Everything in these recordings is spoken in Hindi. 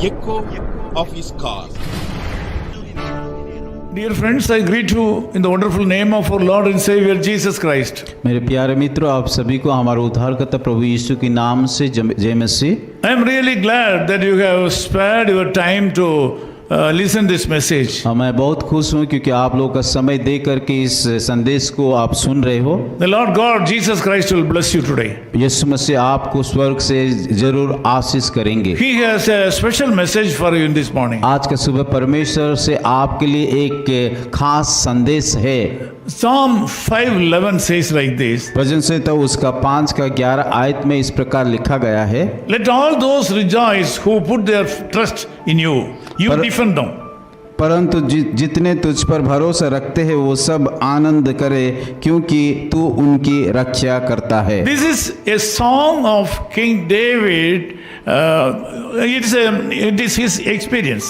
echo of his call. Dear friends, I greet you in the wonderful name of our Lord and Savior Jesus Christ. मेरे प्यारे मित्रों, आप सभी को हमारे उद्धारकर्ता प्रभु यीशु के नाम से जय मसीह। I am really glad that you have spared your time to listen this message. मैं बहुत खुश हूँ क्योंकि आप लोग का समय दे करके इस संदेश को आप सुन रहे हो। The Lord God Jesus Christ will bless you today. यीशु मसीह आपको स्वर्ग से जरूर आशीष करेंगे। He has a special message for you in this morning. आज का सुबह परमेश्वर से आपके लिए एक खास संदेश है। Psalm 5:11 says like this. भजन संहिता उसका 5:11 आयत में इस प्रकार लिखा गया है, Let all those rejoice who put their trust in you. You defend them. परंतु जितने तुझ पर भरोसा रखते हैं वो सब आनंद करे क्योंकि तू उनकी रक्षा करता है। This is a song of King David. It is his experience.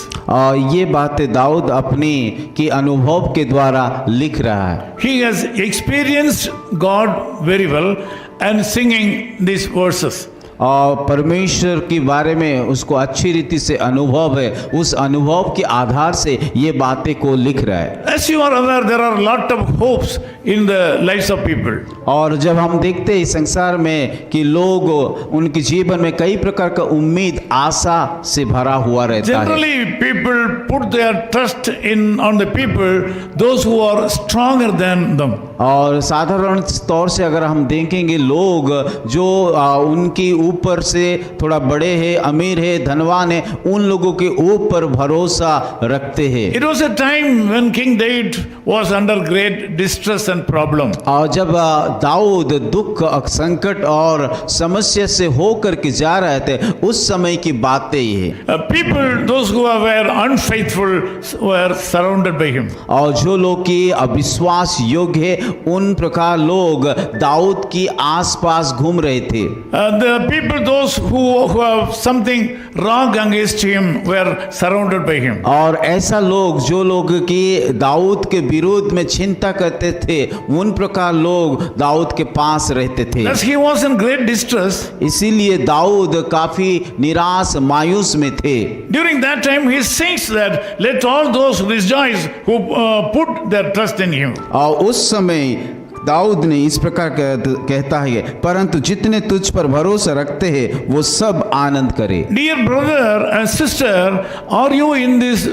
ये बातें दाऊद अपनी की अनुभव के द्वारा लिख रहा है। He has experienced God very well and singing these verses. और परमेश्वर के बारे में उसको अच्छी रीति से अनुभव है, उस अनुभव के आधार से ये बातें को लिख रहा है। As you are aware, there are a lot of hopes in the lives of people. और जब हम देखते हैं संसार में कि लोग उनके जीवन में कई प्रकार का उम्मीद आशा से भरा हुआ रहता है। Generally, people put their trust on the people, those who are stronger than them. और साधारण तौर से अगर हम देखेंगे, लोग जो उनकी ऊपर से थोड़ा बड़े हैं, अमीर है, धनवान है, उन लोगों के ऊपर भरोसा रखते हैं। It was a time when King David was under great distress and problem. और जब दाऊद दुख, संकट और समस्या से होकर के जा रहे थे, उस समय की बातें ये People, those who were unfaithful, were surrounded by him. और जो लोग की अविश्वास योग्य है, उन प्रकार लोग दाऊद की आसपास घूम रहे थे। The people, those who have something wrong against him, were surrounded by him. और ऐसा लोग जो लोग की दाऊद के विरोध में चिंता करते थे, उन प्रकार लोग दाऊद के पास रहते थे। Thus he was in great distress. इसीलिए दाऊद काफी निराश मायूस में थे। During that time he sings that let all those rejoice who put their trust in him. और उस समय दाऊद ने इस प्रकार कहता है, परंतु जितने तुझ पर भरोसा रखते हैं वो सब आनंद करे। Dear brother and sister, are you in this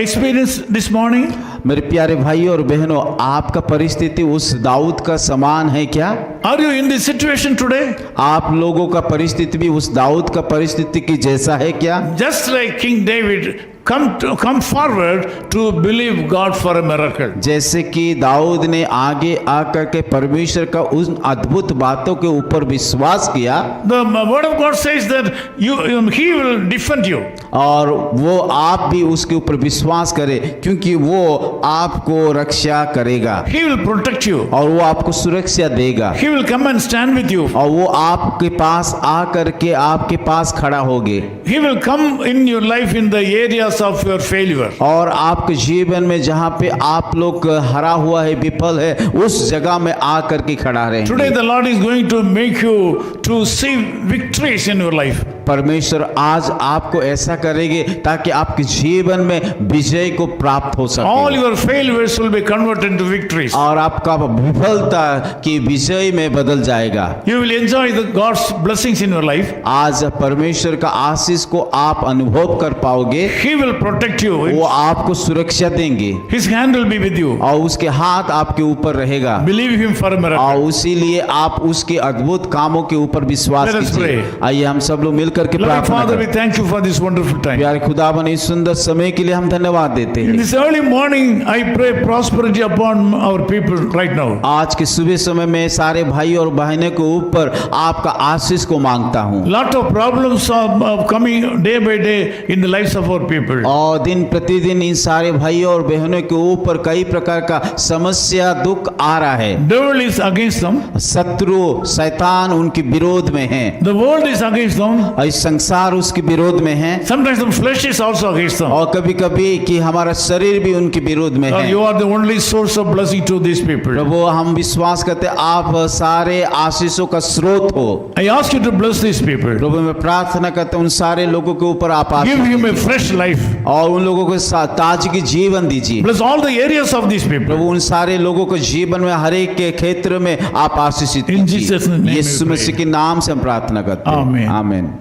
experience this morning? मेरे प्यारे भाई और बहनों, आपका परिस्थिति उस दाऊद का समान है क्या? Are you in this situation today? आप लोगों का परिस्थिति भी उस दाऊद का परिस्थिति की जैसा है क्या? Just like King David, come forward to believe God for a miracle. जैसे कि दाऊद ने आगे आकर के परमेश्वर का उन अद्भुत बातों के ऊपर विश्वास किया। The word of God says that he will defend you. और वो आप भी उसके ऊपर विश्वास करें क्योंकि वो आपको रक्षा करेगा। He will protect you. और वो आपको सुरक्षा देगा। He will come and stand with you. और वो आपके पास आकर के आपके पास खड़ा होगे। He will come in your life in the areas of your failure. और आपके जीवन में जहाँ पे आप लोग हरा हुआ है, विफल है, उस जगह में आकर के खड़ा रहेंगे। Today the Lord is going to make you to see victories in your life. परमेश्वर आज आपको ऐसा करेंगे ताकि आपके जीवन में विजय को प्राप्त हो सके। All your failures will be converted into victories. और आपका विफलता की विजय में बदल जाएगा। You will enjoy the God's blessings in your life. आज परमेश्वर का आशीष को आप अनुभव कर पाओगे। He will protect you. वो आपको सुरक्षा देंगे। His hand will be with you. और उसके हाथ आपके ऊपर रहेगा। Believe him for a miracle. और इसीलिए आप उसके अद्भुत कामों के ऊपर विश्वास कीजिए। आइए हम सब लोग मिलकर के Loving प्रार्थना Father, we करें। thank you for this wonderful time. प्यारे खुदावन, इस सुंदर समय के लिए हम धन्यवाद देते In हैं। this early morning, I pray prosperity upon our people right now. आज के सुबह समय में सारे भाई और बहनों के ऊपर आपका आशीष को मांगता हूँ। Lot of problems are coming day by day in the lives of our people. और दिन प्रतिदिन इन सारे भाई और बहनों के ऊपर कई प्रकार का समस्या दुख आ रहा है। Devil is against them. शत्रु शैतान उनके विरोध में है। The world is against them. इस संसार उसके विरोध में है, Sometimes the flesh is also against them. और कभी कभी कि हमारा शरीर भी उनके विरोध में Lord, है। you are the only source of blessing to these people. प्रभु हम विश्वास करते हैं, आप सारे आशीषों का स्रोत हो। I ask you to bless these people. प्रभु मैं प्रार्थना करता हूँ उन सारे लोगों के ऊपर आप Give Ashish him a fresh life. और उन लोगों को ताजगी जीवन दीजिए। Bless all the areas of these people. प्रभु उन सारे लोगों को जीवन में हर एक के क्षेत्र में आप आशीषित In Jesus' name we Yeshu pray. मसीह के नाम से हम प्रार्थना करते हैं। Amen. आमीन।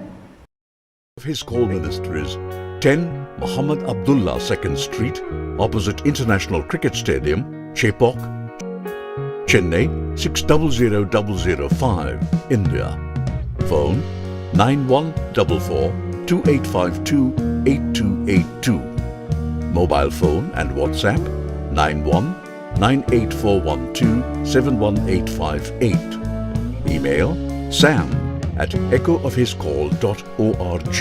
Of his call ministries, 10 Muhammad Abdullah 2nd Street, opposite International Cricket Stadium, Chepauk, Chennai 600005, India. Phone 9144 2852 8282. Mobile phone and WhatsApp 91 98412 71858. Email sam@echoofhiscall.org.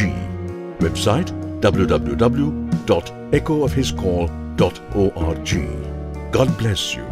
Website www.echoofhiscall.org. God bless you.